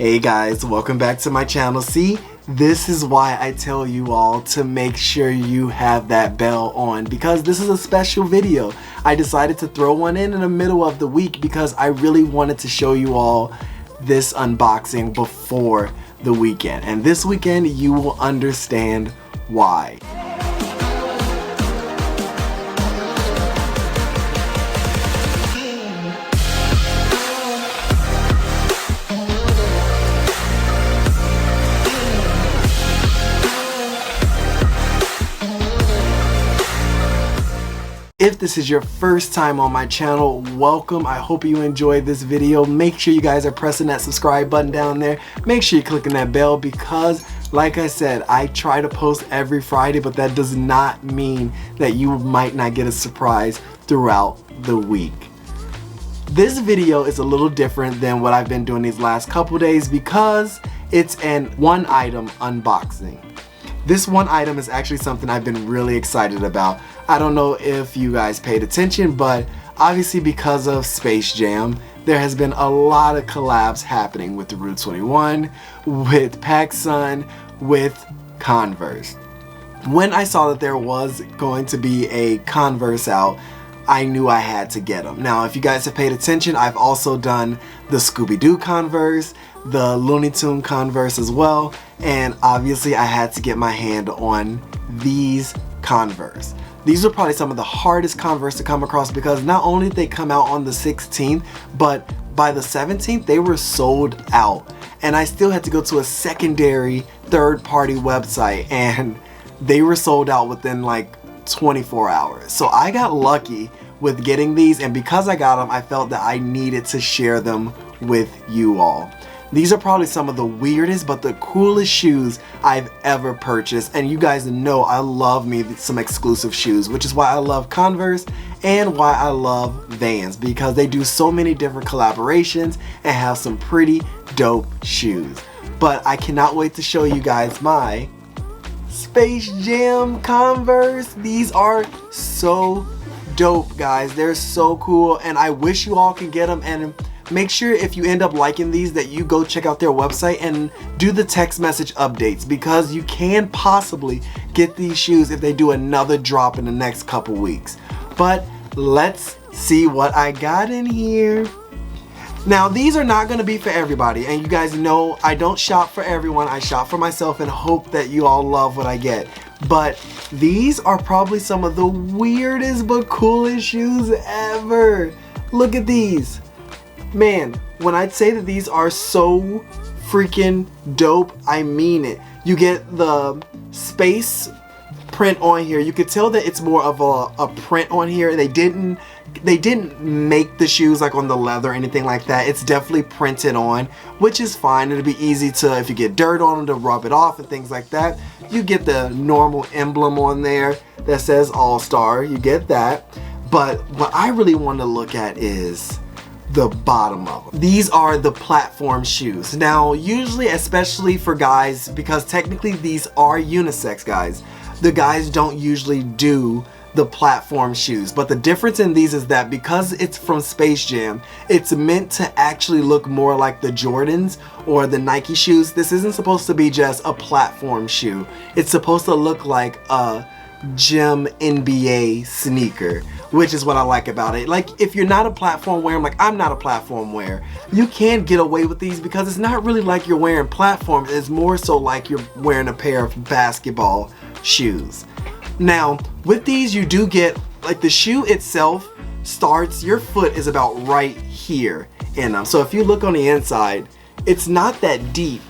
Hey guys, welcome back to my channel. See, this is why I tell you all to make sure you have that bell on, because this is a special video. I decided to throw one in the middle of the week because I really wanted to show you all this unboxing before the weekend. And this weekend you will understand why. If this is your first time on my channel, welcome. I hope you enjoyed this video. Make sure you guys are pressing that subscribe button down there. Make sure you're clicking that bell because, like I said, I try to post every Friday, but that does not mean that you might not get a surprise throughout the week. This video is a little different than what I've been doing these last couple days because it's an one item unboxing. This one item is actually something I've been really excited about. I don't know if you guys paid attention, but obviously because of Space Jam, there has been a lot of collabs happening with the Route 21, with PacSun, with Converse. When I saw that there was going to be a Converse out, I knew I had to get them. Now, if you guys have paid attention, I've also done the Scooby-Doo Converse, the Looney Tune Converse as well, and obviously I had to get my hand on these Converse. These are probably some of the hardest Converse to come across because not only did they come out on the 16th, but by the 17th they were sold out. And I still had to go to a secondary third-party website and they were sold out within like 24 hours. So I got lucky with getting these, and because I got them, I felt that I needed to share them with you all. These are probably some of the weirdest but the coolest shoes I've ever purchased, and you guys know I love me some exclusive shoes, which is why I love Converse and why I love Vans, because they do so many different collaborations and have some pretty dope shoes. But I cannot wait to show you guys my Space Jam Converse. These are so dope, guys. They're so cool, and I wish you all can get them. And make sure if you end up liking these that you go check out their website and do the text message updates, because you can possibly get these shoes if they do another drop in the next couple weeks. But let's see what I got in here. Now, these are not going to be for everybody, and you guys know I don't shop for everyone. I shop for myself and hope that you all love what I get. But these are probably some of the weirdest but coolest shoes ever. Look at these. Man, when I say that these are so freaking dope, I mean it. You get the space print on here. You could tell that it's more of a print on here. They didn't make the shoes like on the leather or anything like that. It's definitely printed on, which is fine. It'll be easy to, if you get dirt on them, to rub it off and things like that. You get the normal emblem on there that says All-Star. You get that. But what I really want to look at is the bottom of them. These are the platform shoes. Now, usually, especially for guys, because technically these are unisex, guys, the guys don't usually do the platform shoes. But the difference in these is that because it's from Space Jam, it's meant to actually look more like the Jordans or the Nike shoes. This isn't supposed to be just a platform shoe. It's supposed to look like a gym NBA sneaker, which is what I like about it. Like, if you're not a platform wearer, like I'm not a platform wearer, you can get away with these because it's not really like you're wearing platforms. It's more so like you're wearing a pair of basketball shoes. Now, with these, you do get, like, the shoe itself starts, your foot is about right here in them. So if you look on the inside, it's not that deep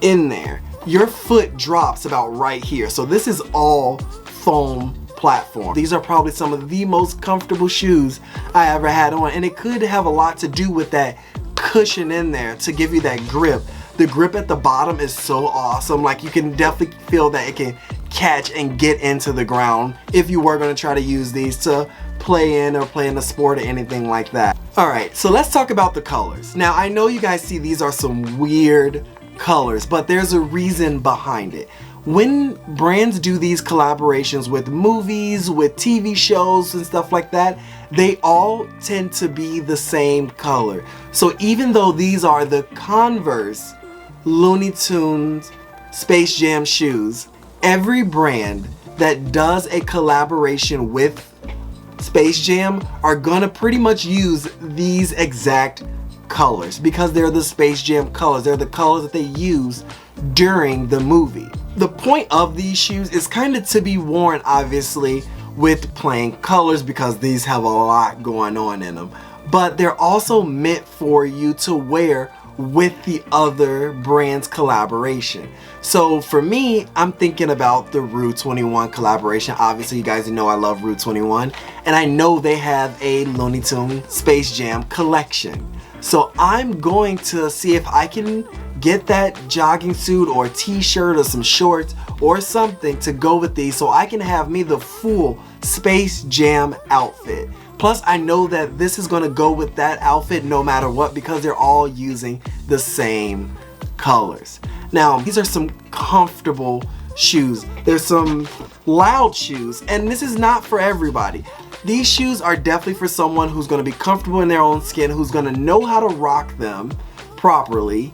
in there. Your foot drops about right here. So this is all foam platform. These are probably some of the most comfortable shoes I ever had on, and it could have a lot to do with that cushion in there to give you that grip. The grip at the bottom is so awesome. Like, you can definitely feel that it can catch and get into the ground if you were going to try to use these to play in or play in a sport or anything like that. Alright, so let's talk about the colors. Now, I know you guys see these are some weird colors, but there's a reason behind it. When brands do these collaborations with movies, with TV shows and stuff like that, they all tend to be the same color. So even though these are the Converse Looney Tunes Space Jam shoes. Every brand that does a collaboration with Space Jam are gonna pretty much use these exact colors because they're the Space Jam colors. They're the colors that they use during the movie. The point of these shoes is kind of to be worn, obviously, with plain colors because these have a lot going on in them. But they're also meant for you to wear with the other brand's collaboration. So for me, I'm thinking about the Rue 21 collaboration. Obviously, you guys know I love Rue 21, and I know they have a Looney Tunes Space Jam collection. So I'm going to see if I can get that jogging suit or t-shirt or some shorts or something to go with these so I can have me the full Space Jam outfit. Plus, I know that this is going to go with that outfit no matter what because they're all using the same colors. Now, these are some comfortable shoes. There's some loud shoes, and this is not for everybody. These shoes are definitely for someone who's going to be comfortable in their own skin, who's going to know how to rock them properly,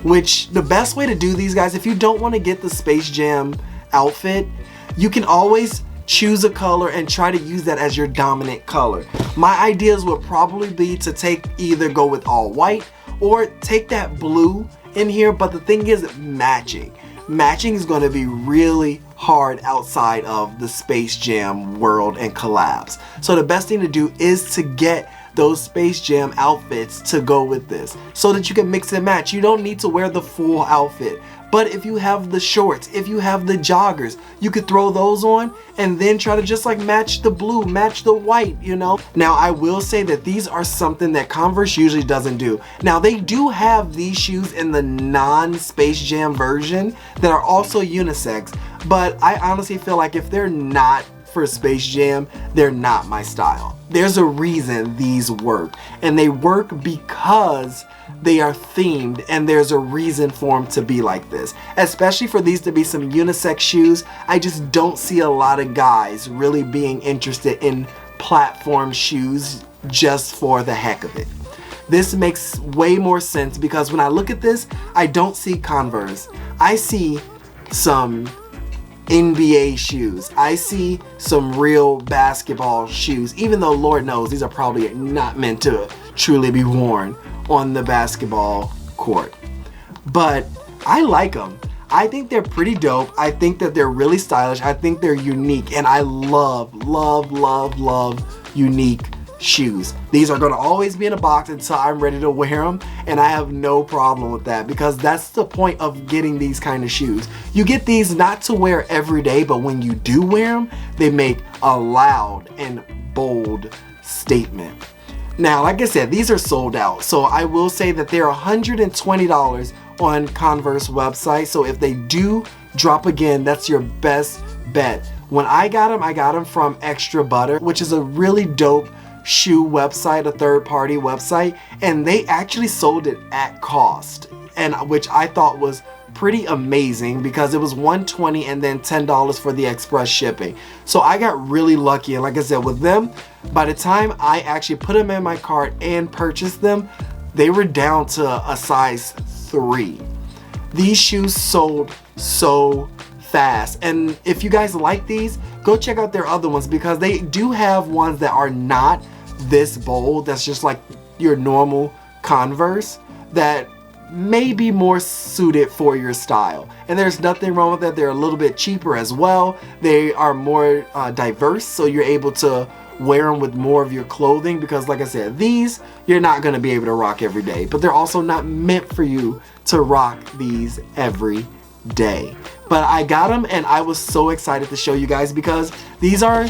which the best way to do these, guys, if you don't want to get the Space Jam outfit, you can always choose a color and try to use that as your dominant color. My ideas would probably be to either go with all white or take that blue in here, but the thing is matching. Matching is going to be really hard outside of the Space Jam world and collabs. So the best thing to do is to get those Space Jam outfits to go with this so that you can mix and match. You don't need to wear the full outfit. But if you have the shorts, if you have the joggers, you could throw those on and then try to just like match the blue, match the white, you know? Now, I will say that these are something that Converse usually doesn't do. Now, they do have these shoes in the non-Space Jam version that are also unisex, but I honestly feel like if they're not for Space Jam, they're not my style. There's a reason these work, and they work because they are themed and there's a reason for them to be like this. Especially for these to be some unisex shoes, I just don't see a lot of guys really being interested in platform shoes just for the heck of it. This makes way more sense because when I look at this, I don't see Converse. I see some NBA shoes. I see some real basketball shoes, even though Lord knows these are probably not meant to truly be worn on the basketball court. But I like them. I think they're pretty dope. I think that they're really stylish. I think they're unique, and I love, love, love, love unique shoes. These are going to always be in a box until I'm ready to wear them, and I have no problem with that because that's the point of getting these kind of shoes. You get these not to wear every day, but when you do wear them, they make a loud and bold statement. Now, like I said, these are sold out, so I will say that they're $120 on Converse website. So if they do drop again, that's your best bet. When I got them from Extra Butter, which is a really dope shoe website, a third-party website, and they actually sold it at cost, and which I thought was pretty amazing because it was $120 and then $10 for the express shipping. So I got really lucky, and like I said, with them, by the time I actually put them in my cart and purchased them, they were down to a size 3. These shoes sold so fast, and if you guys like these, go check out their other ones because they do have ones that are not this bold, that's just like your normal Converse, that may be more suited for your style. And there's nothing wrong with that. They're a little bit cheaper as well. They are more diverse, so you're able to wear them with more of your clothing because, like I said, these you're not going to be able to rock every day, but they're also not meant for you to rock these every day. But I got them and I was so excited to show you guys because these are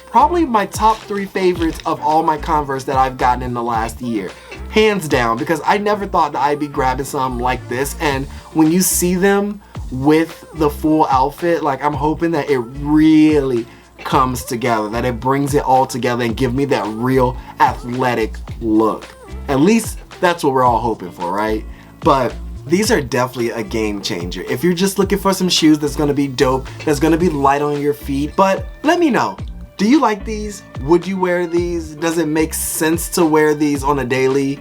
probably my top 3 favorites of all my Converse that I've gotten in the last year. Hands down, because I never thought that I'd be grabbing something like this, and when you see them with the full outfit, like I'm hoping that it really comes together, that it brings it all together and give me that real athletic look. At least that's what we're all hoping for, right? But these are definitely a game changer. If you're just looking for some shoes that's gonna be dope, that's gonna be light on your feet, but let me know. Do you like these? Would you wear these? Does it make sense to wear these on a daily?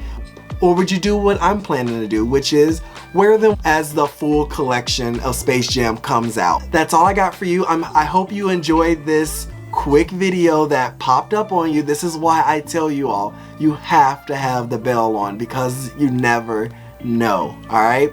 Or would you do what I'm planning to do, which is wear them as the full collection of Space Jam comes out? That's all I got for you. I hope you enjoyed this quick video that popped up on you. This is why I tell you all, you have to have the bell on because you never know, alright?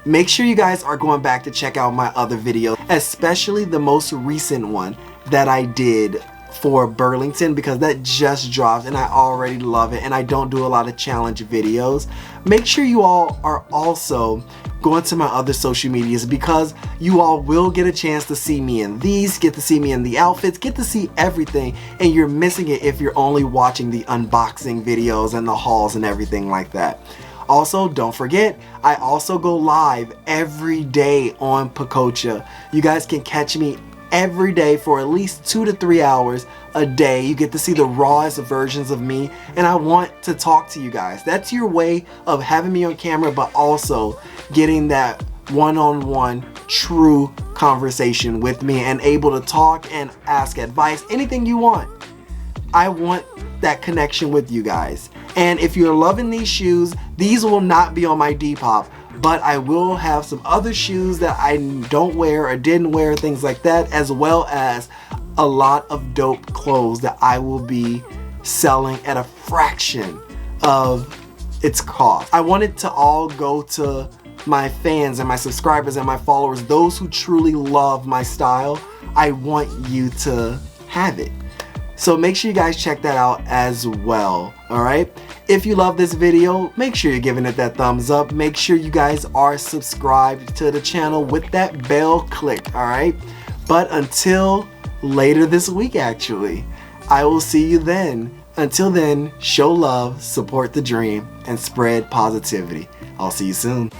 Make sure you guys are going back to check out my other videos, especially the most recent one that I did for Burlington, because that just dropped and I already love it, and I don't do a lot of challenge videos. Make sure you all are also going to my other social medias, because you all will get a chance to see me in these, get to see me in the outfits, get to see everything, and you're missing it if you're only watching the unboxing videos and the hauls and everything like that. Also, don't forget, I also go live every day on Pacocha. You guys can catch me every day for at least 2 to 3 hours a day. You get to see the rawest versions of me, and I want to talk to you guys. That's your way of having me on camera, but also getting that one-on-one true conversation with me and able to talk and ask advice, anything you want. I want that connection with you guys. And if you're loving these shoes, these will not be on my Depop, but I will have some other shoes that I don't wear or didn't wear, things like that, as well as a lot of dope clothes that I will be selling at a fraction of its cost. I want it to all go to my fans and my subscribers and my followers, those who truly love my style. I want you to have it. So make sure you guys check that out as well, alright? If you love this video, make sure you're giving it that thumbs up. Make sure you guys are subscribed to the channel with that bell clicked, alright? But until later this week, actually, I will see you then. Until then, show love, support the dream, and spread positivity. I'll see you soon.